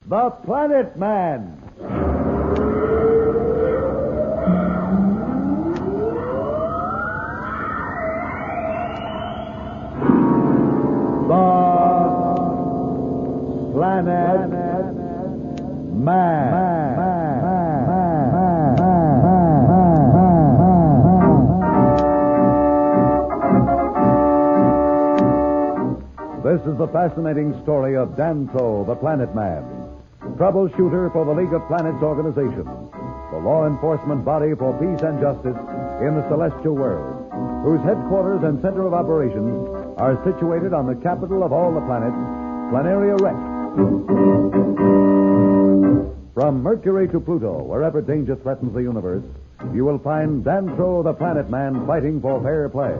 The Planet Man. The Planet Man. This is the fascinating story of Dantro The Planet Man, troubleshooter for the League of Planets organization, the law enforcement body for peace and justice in the celestial world, whose headquarters and center of operations are situated on the capital of all the planets, Planteria Rex. From Mercury to Pluto, wherever danger threatens the universe, you will find Dantro The Planet Man fighting for fair play.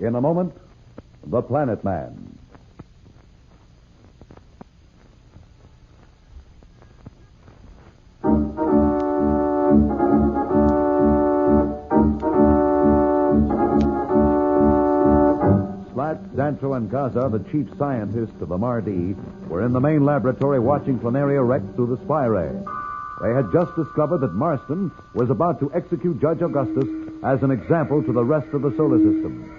In a moment, The Planet Man. Slats, Dantro, and Gaza, the chief scientists of the Mardi, were in the main laboratory watching Planteria Rex through the spy ray. They had just discovered that Marston was about to execute Judge Augustus as an example to the rest of the solar system.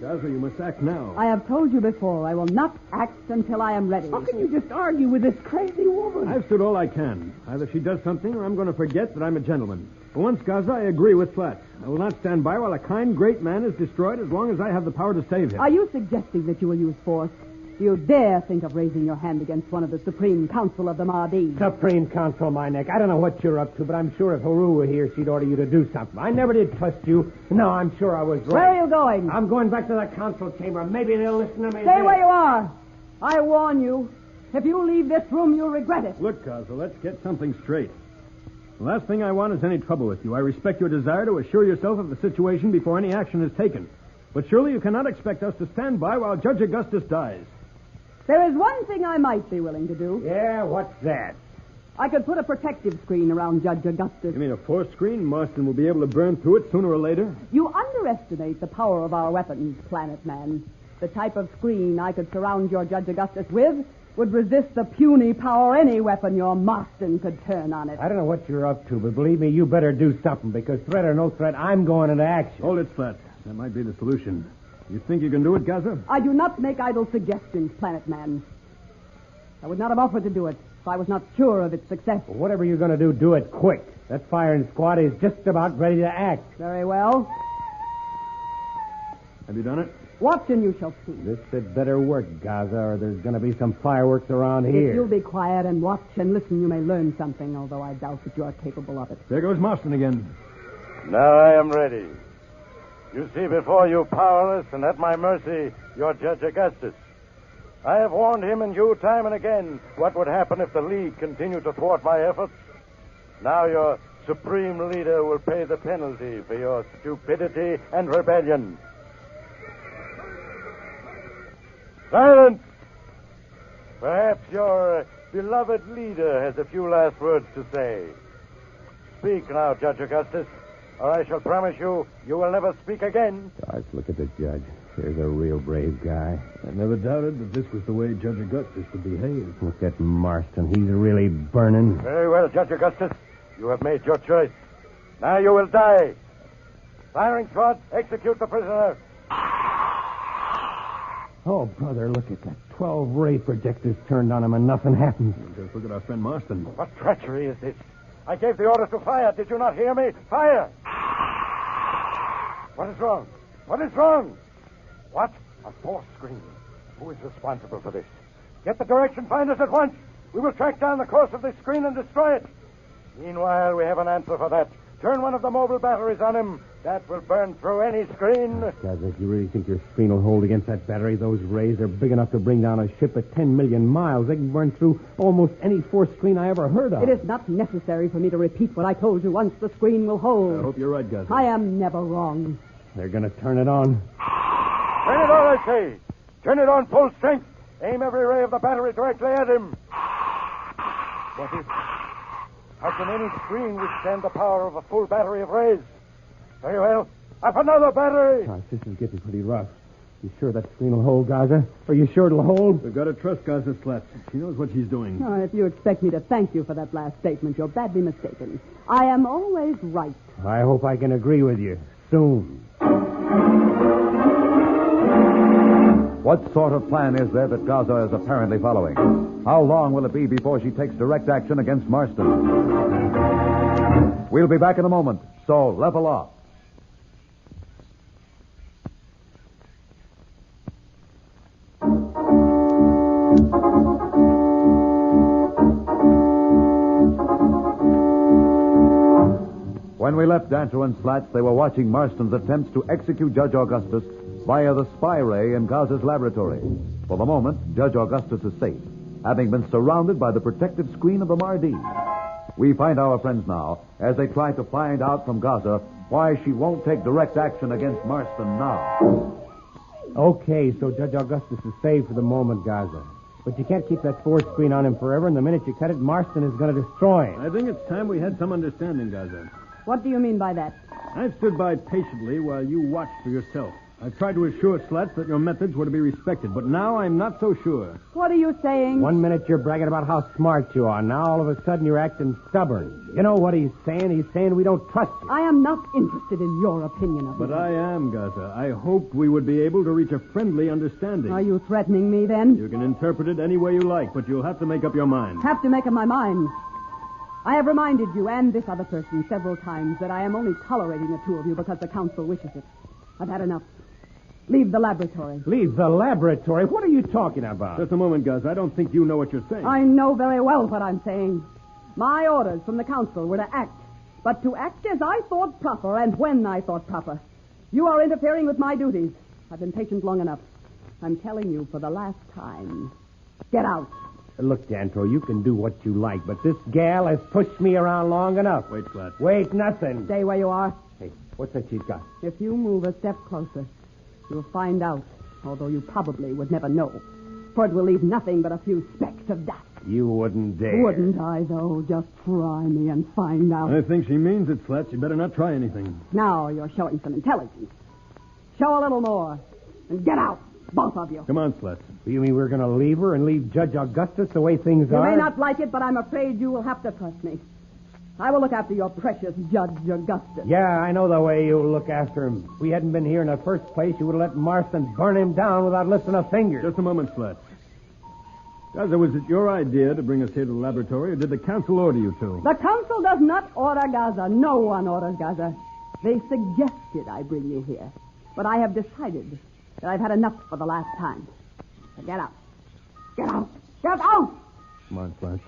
Gaza, you must act now. I have told you before, I will not act until I am ready. How can you just argue with this crazy woman? I've stood all I can. Either she does something or I'm going to forget that I'm a gentleman. For once, Gaza, I agree with Slats. I will not stand by while a kind, great man is destroyed as long as I have the power to save him. Are you suggesting that you will use force? Do you dare think of raising your hand against one of the Supreme Council of the Mardi? Supreme Council, my neck. I don't know what you're up to, but I'm sure if Haru were here, she'd order you to do something. I never did trust you. No, I'm sure I was right. Where are you going? I'm going back to the council chamber. Maybe they'll listen to me. Stay where you are. I warn you. If you leave this room, you'll regret it. Look, Gaza, let's get something straight. The last thing I want is any trouble with you. I respect your desire to assure yourself of the situation before any action is taken. But surely you cannot expect us to stand by while Judge Augustus dies. There is one thing I might be willing to do. Yeah, what's that? I could put a protective screen around Judge Augustus. You mean a force screen? Marston will be able to burn through it sooner or later? You underestimate the power of our weapons, Planet Man. The type of screen I could surround your Judge Augustus with would resist the puny power any weapon your Marston could turn on it. I don't know what you're up to, but believe me, you better do something, because threat or no threat, I'm going into action. Hold it, Slats. That might be the solution. You think you can do it, Gaza? I do not make idle suggestions, Planet Man. I would not have offered to do it if I was not sure of its success. Well, whatever you're going to do it quick. That firing squad is just about ready to act. Very well. Have you done it? Watch and you shall see. This had better work, Gaza, or there's going to be some fireworks around here. If you'll be quiet and watch and listen, you may learn something, although I doubt that you are capable of it. There goes Marston again. Now I am ready. You see before you, powerless and at my mercy, your Judge Augustus. I have warned him and you time and again what would happen if the League continued to thwart my efforts. Now your supreme leader will pay the penalty for your stupidity and rebellion. Silence! Perhaps your beloved leader has a few last words to say. Speak now, Judge Augustus, or I shall promise you will never speak again. Gosh, look at the judge. Here's a real brave guy. I never doubted that this was the way Judge Augustus would behave. Look at Marston. He's really burning. Very well, Judge Augustus. You have made your choice. Now you will die. Firing squad, execute the prisoner. Oh, brother, look at that. 12 ray projectors turned on him and nothing happened. Just look at our friend Marston. What treachery is this? I gave the order to fire. Did you not hear me? Fire! What is wrong? What is wrong? What? A force screen. Who is responsible for this? Get the direction finders at once. We will track down the course of this screen and destroy it. Meanwhile, we have an answer for that. Turn one of the mobile batteries on him. That will burn through any screen. Guys, if you really think your screen will hold against that battery, those rays are big enough to bring down a ship at 10 million miles. They can burn through almost any force screen I ever heard of. It is not necessary for me to repeat what I told you once the screen will hold. I hope you're right, Gaza. I am never wrong. They're going to turn it on. Turn it on, I say. Turn it on full strength. Aim every ray of the battery directly at him. What is... How can any screen withstand the power of a full battery of rays? Very well. Up another battery. Gosh, this is getting pretty rough. You sure that screen will hold, Gaza? Are you sure it'll hold? We've got to trust Gaza Slats. She knows what she's doing. Oh, if you expect me to thank you for that last statement, you're badly mistaken. I am always right. I hope I can agree with you soon. What sort of plan is there that Gaza is apparently following? How long will it be before she takes direct action against Marston? We'll be back in a moment, so level off. When we left Dantro and Slats, they were watching Marston's attempts to execute Judge Augustus via the spy ray in Gaza's laboratory. For the moment, Judge Augustus is safe, having been surrounded by the protective screen of the Mardi. We find our friends now as they try to find out from Gaza why she won't take direct action against Marston now. Okay, so Judge Augustus is saved for the moment, Gaza. But you can't keep that force screen on him forever, and the minute you cut it, Marston is going to destroy him. I think it's time we had some understanding, Gaza. What do you mean by that? I've stood by patiently while you watched for yourself. I've tried to assure Slats that your methods were to be respected, but now I'm not so sure. What are you saying? 1 minute you're bragging about how smart you are. Now all of a sudden you're acting stubborn. You know what he's saying? He's saying we don't trust you. I am not interested in your opinion of me. But I am, Gaza. I hoped we would be able to reach a friendly understanding. Are you threatening me then? You can interpret it any way you like, but you'll have to make up your mind. Have to make up my mind. I have reminded you and this other person several times that I am only tolerating the two of you because the council wishes it. I've had enough. Leave the laboratory. Leave the laboratory? What are you talking about? Just a moment, Gus. I don't think you know what you're saying. I know very well what I'm saying. My orders from the council were to act, but to act as I thought proper and when I thought proper. You are interfering with my duties. I've been patient long enough. I'm telling you for the last time. Get out. Look, Dantro, you can do what you like, but this gal has pushed me around long enough. Wait, Slats. Wait, nothing. Stay where you are. Hey, what's that she's got? If you move a step closer, you'll find out, although you probably would never know. For it will leave nothing but a few specks of dust. You wouldn't dare. Wouldn't I, though? Just try me and find out. I think she means it, Slats. You better not try anything. Now you're showing some intelligence. Show a little more. And get out, both of you. Come on, Slats. You mean we're going to leave her and leave Judge Augustus the way things You are? may not like it, but I'm afraid you will have to trust me. I will look after your precious Judge Augustus. Yeah, I know the way you look after him. If we hadn't been here in the first place, you would have let Marston burn him down without lifting a finger. Just a moment, Slats. Gaza, was it your idea to bring us here to the laboratory, or did the council order you to? The council does not order Gaza. No one orders Gaza. They suggested I bring you here. But I have decided that I've had enough for the last time. So get out. Get out. Get out! Come on, Slats.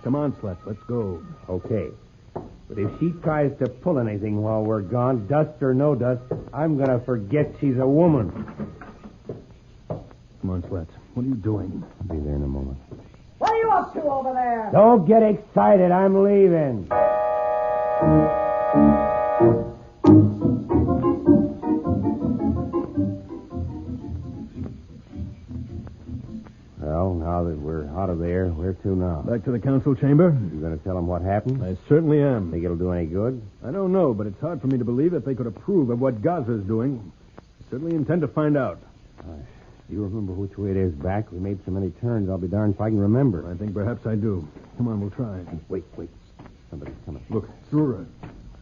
Come on, Slats. Let's go. Okay. But if she tries to pull anything while we're gone, dust or no dust, I'm going to forget she's a woman. Come on, Slats. What are you doing? I'll be there in a moment. What are you up to over there? Don't get excited. I'm leaving. Well, now that we're out of there, where to now? Back to the council chamber? You going to tell them what happened? I certainly am. Think it'll do any good? I don't know, but it's hard for me to believe that they could approve of what Gaza's doing. I certainly intend to find out. Do you remember which way it is back? We made so many turns, I'll be darned if I can remember. I think perhaps I do. Come on, we'll try. Hey, wait. Somebody's coming. Look, it's Rura.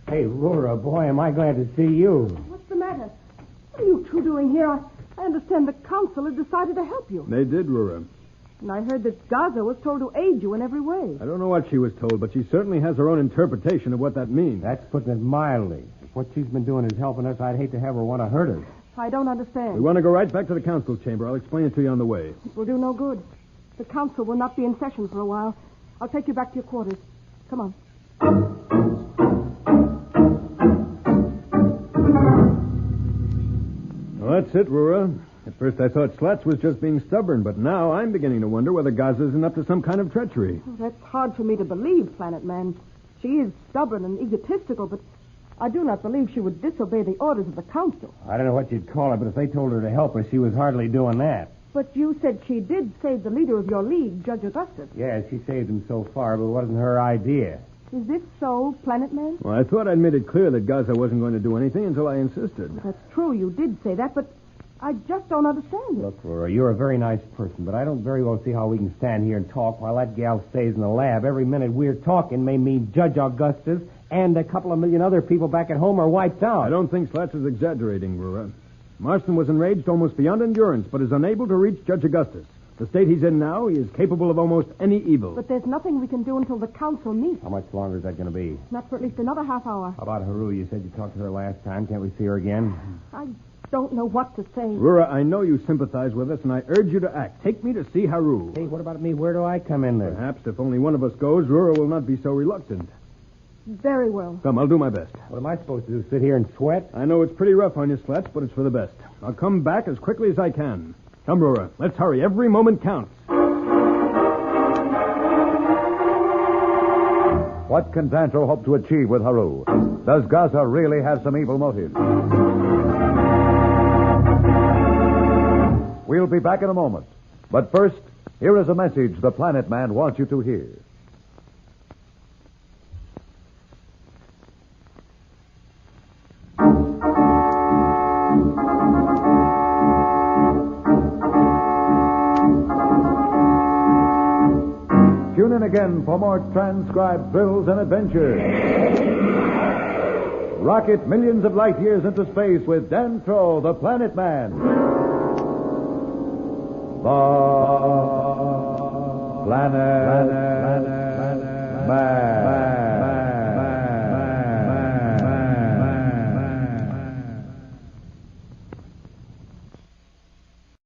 Hey, Rura, boy, am I glad to see you. What's the matter? What are you two doing here? I understand the council has decided to help you. They did, Rura. And I heard that Gaza was told to aid you in every way. I don't know what she was told, but she certainly has her own interpretation of what that means. That's putting it mildly. If what she's been doing is helping us, I'd hate to have her want to hurt us. I don't understand. We want to go right back to the council chamber. I'll explain it to you on the way. It will do no good. The council will not be in session for a while. I'll take you back to your quarters. Come on. Well, that's it, Rura. At first I thought Slats was just being stubborn, but now I'm beginning to wonder whether Gaza isn't up to some kind of treachery. Oh, that's hard for me to believe, Planet Man. She is stubborn and egotistical, but I do not believe she would disobey the orders of the council. I don't know what you'd call it, but if they told her to help us, she was hardly doing that. But you said she did save the leader of your league, Judge Augustus. Yeah, she saved him so far, but it wasn't her idea. Is this so, Planet Man? Well, I thought I'd made it clear that Gaza wasn't going to do anything until I insisted. That's true, you did say that, but I just don't understand it. Look, Laura, you're a very nice person, but I don't very well see how we can stand here and talk while that gal stays in the lab. Every minute we're talking may mean Judge Augustus and a couple of million other people back at home are wiped out. I don't think Slats is exaggerating, Rura. Marston was enraged almost beyond endurance, but is unable to reach Judge Augustus. The state he's in now, he is capable of almost any evil. But there's nothing we can do until the council meets. How much longer is that going to be? Not for at least another half hour. How about Haru? You said you talked to her last time. Can't we see her again? I don't know what to say. Rura, I know you sympathize with us, and I urge you to act. Take me to see Haru. Hey, what about me? Where do I come in there? Perhaps if only one of us goes, Rura will not be so reluctant. Very well. Come, I'll do my best. What am I supposed to do, sit here and sweat? I know it's pretty rough on you, Slats, but it's for the best. I'll come back as quickly as I can. Come, Rura, let's hurry. Every moment counts. What can Dantro hope to achieve with Haru? Does Gaza really have some evil motive? We'll be back in a moment. But first, here is a message the Planet Man wants you to hear. Tune in again for more transcribed thrills and adventures. Rocket millions of light years into space with Dantro, the Planet Man. The Planet Man.